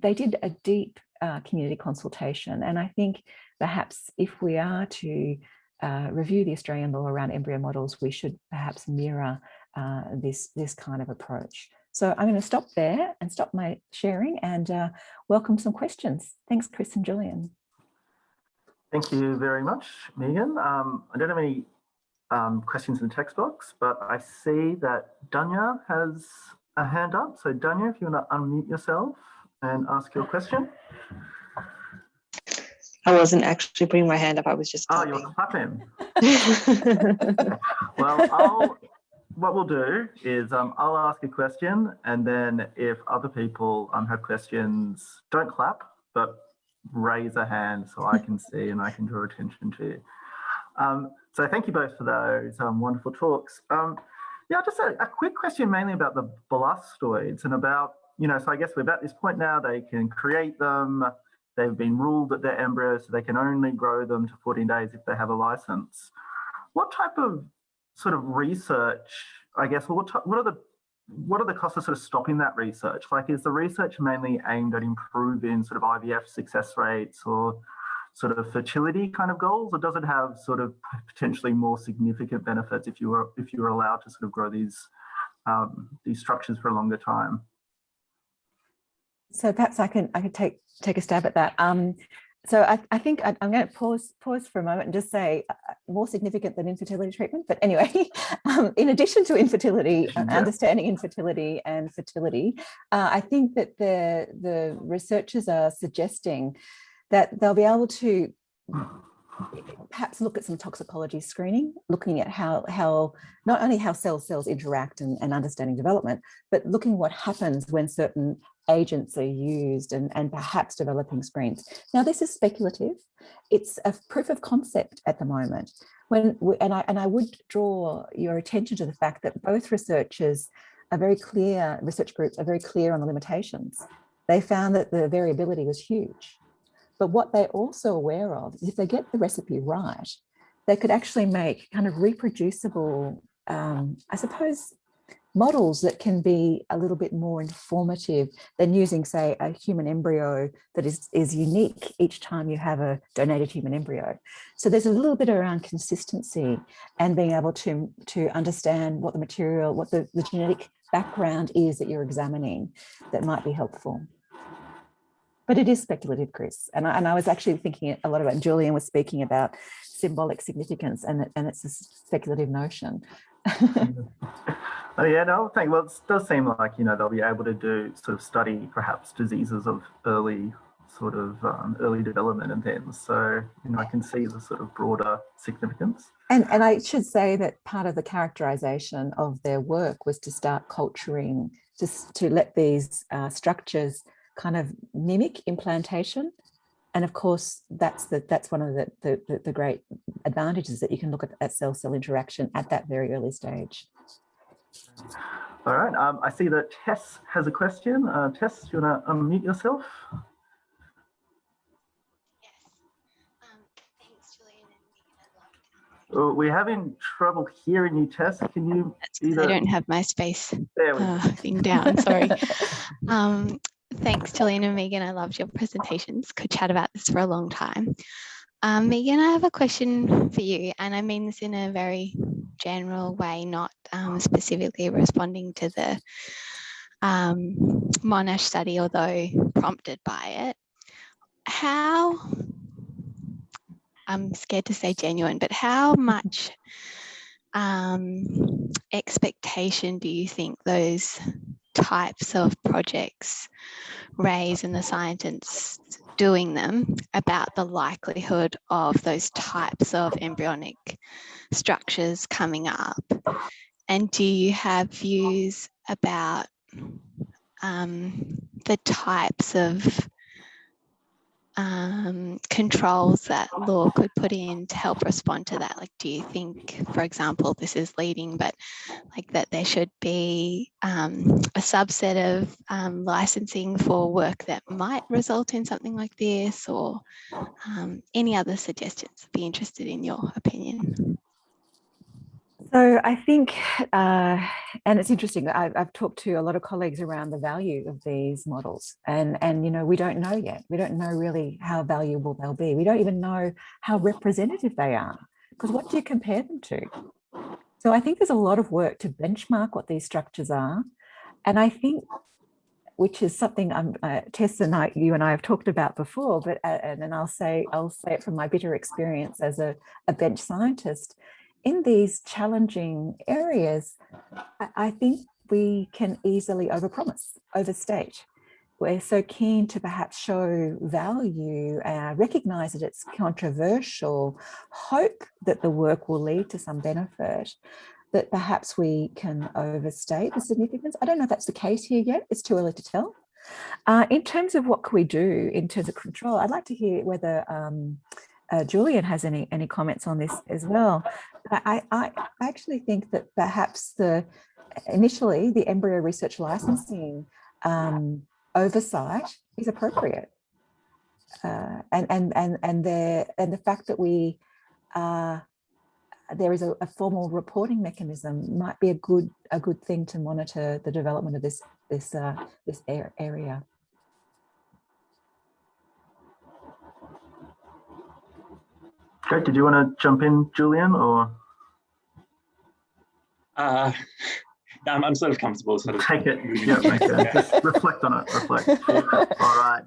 Speaker 3: they did a deep community consultation. And I think perhaps if we are to review the Australian law around embryo models, we should perhaps mirror this kind of approach. So I'm going to stop there and stop my sharing and welcome some questions. Thanks, Chris and Julian.
Speaker 1: Thank you very much, Megan. I don't have any questions in the text box, but I see that Danya has a hand up. So Danya, if you want to unmute yourself and ask your question.
Speaker 4: I wasn't actually putting my hand up, I was just clapping.
Speaker 1: Oh, you're clapping. Well, what we'll do is I'll ask a question, and then if other people have questions, don't clap, but raise a hand so I can see and I can draw attention to you. So thank you both for those wonderful talks. Yeah, just a quick question mainly about the blastoids and about, so I guess we're at this point now, they can create them. They've been ruled that they're embryos, so they can only grow them to 14 days if they have a license. What type of sort of research, I guess, what are the costs of sort of stopping that research? Like, is the research mainly aimed at improving sort of IVF success rates or sort of fertility kind of goals, or does it have sort of potentially more significant benefits if you were allowed to sort of grow these structures for a longer time?
Speaker 3: So perhaps I could take a stab at that. So I think I'm going to pause for a moment and just say more significant than infertility treatment. But anyway, in addition to infertility, understanding infertility and fertility, I think that the researchers are suggesting that they'll be able to perhaps look at some toxicology screening, looking at how not only how cells interact and understanding development, but looking what happens when certain agents are used and perhaps developing screens. Now, this is speculative. It's a proof of concept at the moment. I would draw your attention to the fact that both researchers are very clear, research groups are very clear on the limitations. They found that the variability was huge. But what they're also aware of is if they get the recipe right, they could actually make kind of reproducible, I suppose, models that can be a little bit more informative than using, say, a human embryo that is unique each time you have a donated human embryo. So there's a little bit around consistency and being able to understand what the material, what the genetic background is that you're examining that might be helpful. But it is speculative, Chris. And I was actually thinking a lot about, Julian was speaking about symbolic significance, and it's a speculative notion.
Speaker 1: Oh yeah, no, well, it does seem like, they'll be able to do sort of study perhaps diseases of early development and things. So, I can see the sort of broader significance.
Speaker 3: And I should say that part of the characterization of their work was to start culturing, just to let these structures kind of mimic implantation. And of course, that's one of the great advantages, that you can look at cell-cell interaction at that very early stage.
Speaker 1: All right, I see that Tess has a question. Tess, you want to unmute yourself?
Speaker 5: Yes. Thanks, Julian and Megan.
Speaker 1: We're having trouble hearing you, Tess. Can you?
Speaker 5: I don't have my space thing down. Sorry. Thanks, Julian and Megan. I loved your presentations. Could chat about this for a long time. Megan, I have a question for you, and I mean this in a very general way, not specifically responding to the Monash study, although prompted by it. How, I'm scared to say genuine, but how much expectation do you think those types of projects raise in the scientists doing them about the likelihood of those types of embryonic structures coming up? And do you have views about the types of controls that law could put in to help respond to that? Like, do you think, for example, this is leading, but like that there should be a subset of licensing for work that might result in something like this, or any other suggestions? I'd be interested in your opinion.
Speaker 3: So I think, and it's interesting, I've talked to a lot of colleagues around the value of these models, and we don't know yet. We don't know really how valuable they'll be. We don't even know how representative they are, because what do you compare them to? So I think there's a lot of work to benchmark what these structures are. And I think, which is something Tess and you and I have talked about before, but and then I'll say it from my bitter experience as a bench scientist. In these challenging areas, I think we can easily overpromise, overstate. We're so keen to perhaps show value, recognize that it's controversial, hope that the work will lead to some benefit, that perhaps we can overstate the significance. I don't know if that's the case here yet. It's too early to tell. In terms of what can we do in terms of control, I'd like to hear whether Julian has any comments on this as well. I actually think that perhaps initially the embryo research licensing oversight is appropriate, and the fact that there is a formal reporting mechanism might be a good thing to monitor the development of this area.
Speaker 1: Great. Did you want to jump in, Julian, or?
Speaker 2: I'm sort of comfortable. Sort of
Speaker 1: take it. Yeah, just reflect on it. Reflect. All right.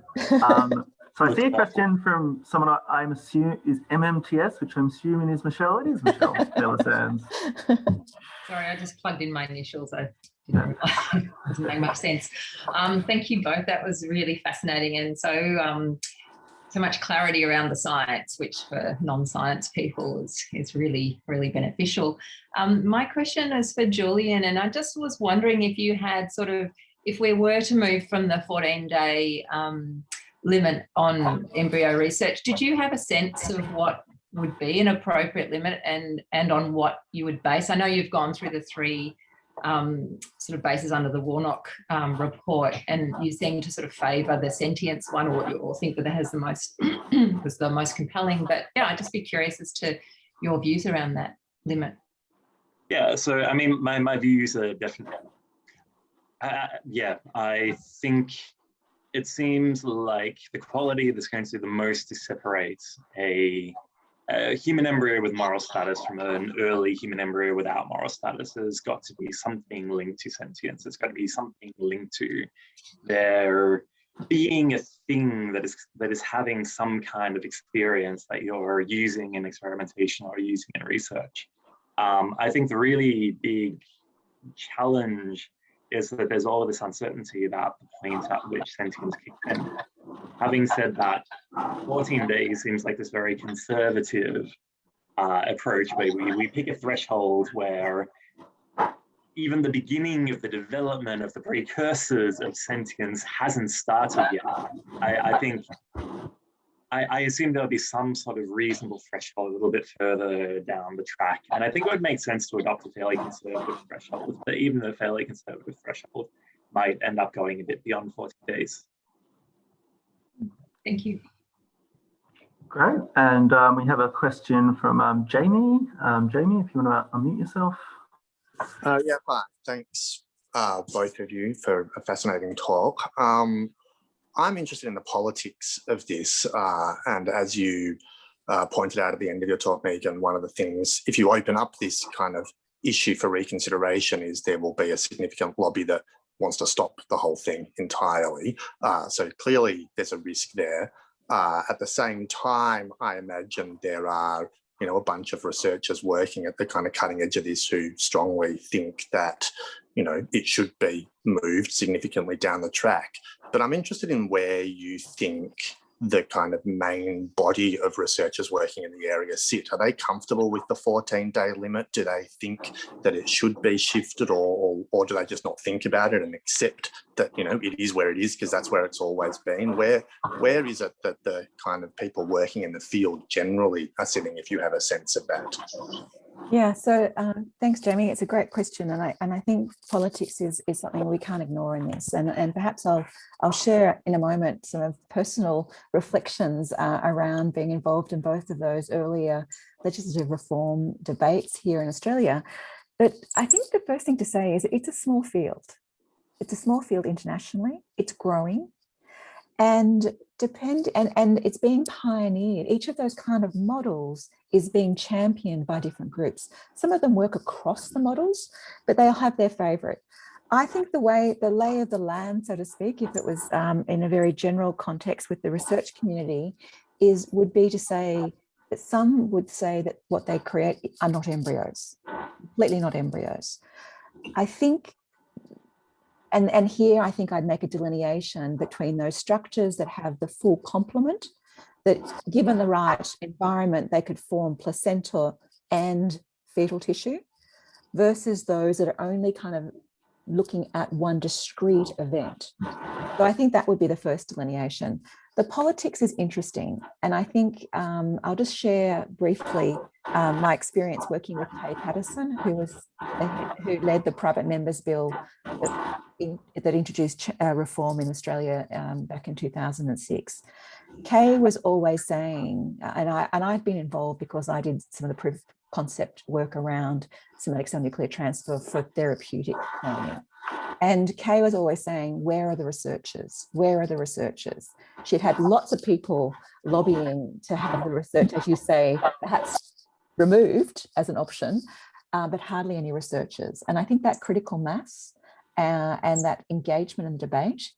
Speaker 1: So I see a question from someone I'm assuming is MMTS, which I'm assuming is Michelle. It is Michelle Taylor Sands.
Speaker 6: Sorry, I just plugged in my initials. I didn't realize it doesn't make much sense. Thank you both. That was really fascinating, and so much clarity around the science, which for non-science people is really, really beneficial. My question is for Julian, and I just was wondering if you had sort of, if we were to move from the 14-day limit on embryo research, did you have a sense of what would be an appropriate limit and on what you would base? I know you've gone through the three sort of bases under the Warnock report, and you seem to sort of favour the sentience one, or think that that has the most was the most compelling. But yeah, I'd just be curious as to your views around that limit.
Speaker 2: Yeah, so I mean, my views are definitely. Yeah, I think it seems like the quality that's going to do the most to separate a human embryo with moral status from an early human embryo without moral status has got to be something linked to sentience. It's got to be something linked to there being a thing that is having some kind of experience that you're using in experimentation or using in research. I think the really big challenge is that there's all of this uncertainty about the point at which sentience kicks in. Having said that, 14 days seems like this very conservative approach where we pick a threshold where even the beginning of the development of the precursors of sentience hasn't started yet. I assume there'll be some sort of reasonable threshold a little bit further down the track. And I think it would make sense to adopt a fairly conservative threshold, but even a fairly conservative threshold might end up going a bit beyond 14 days.
Speaker 6: Thank you.
Speaker 1: Great. And we have a question from Jamie. Jamie, if you want to unmute yourself.
Speaker 7: Yeah, hi. Thanks, both of you, for a fascinating talk. I'm interested in the politics of this, and as you pointed out at the end of your talk, Megan, one of the things, if you open up this kind of issue for reconsideration, is there will be a significant lobby that wants to stop the whole thing entirely. So clearly there's a risk there. At the same time, I imagine there are, you know, a bunch of researchers working at the kind of cutting edge of this who strongly think that, you know, it should be moved significantly down the track. But I'm interested in where you think the kind of main body of researchers working in the area sit. Are they comfortable with the 14-day limit? Do they think that it should be shifted, or do they just not think about it and accept that, you know, it is where it is because that's where it's always been? Where is it that the kind of people working in the field generally are sitting, if you have a sense of that?
Speaker 3: Yeah, so thanks, Jamie. It's a great question, and I think politics is something we can't ignore in this. And perhaps I'll share in a moment some of personal reflections around being involved in both of those earlier legislative reform debates here in Australia. But I think the first thing to say is it's a small field. It's a small field internationally. It's growing, and it's being pioneered. Each of those kind of models is being championed by different groups. Some of them work across the models, but they'll have their favorite. I think the lay of the land, so to speak, if it was in a very general context with the research community, would be to say that some would say that what they create are not embryos, completely not embryos. I think, and here I think I'd make a delineation between those structures that have the full complement, that given the right environment, they could form placenta and fetal tissue, versus those that are only kind of looking at one discrete event. So I think that would be the first delineation. The politics is interesting, and I think I'll just share briefly my experience working with Kay Patterson, who led the private members bill that introduced reform in Australia back in 2006. Kay was always saying, and I'd been involved because I did some of the proof of concept work around somatic cell nuclear transfer for therapeutic planning. And Kay was always saying, where are the researchers? Where are the researchers? She'd had lots of people lobbying to have the research, as you say, perhaps removed as an option, but hardly any researchers. And I think that critical mass and that engagement and debate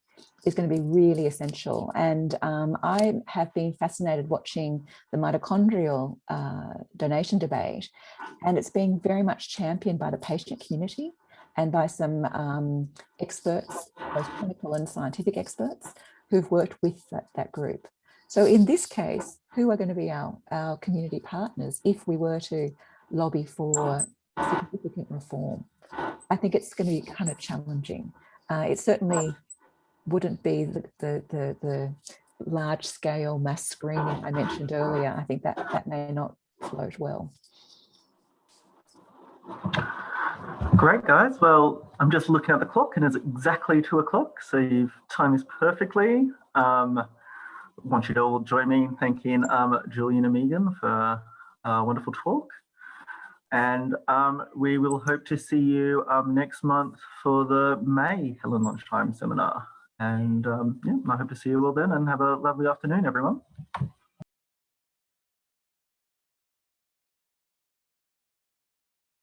Speaker 3: is going to be really essential. And I have been fascinated watching the mitochondrial donation debate, and it's being very much championed by the patient community and by some experts, both clinical and scientific experts, who've worked with that group. So in this case, who are going to be our community partners if we were to lobby for significant reform? I think it's going to be kind of challenging. It certainly wouldn't be the large scale mass screening I mentioned earlier. I think that may not float well.
Speaker 1: Great, guys. Well, I'm just looking at the clock and it's exactly 2 o'clock. So you've timed this perfectly. I want you to all join me in thanking Julian and Megan for a wonderful talk. And we will hope to see you next month for the May HLEN Lunchtime Seminar. And yeah, I hope to see you all then, and have a lovely afternoon, everyone.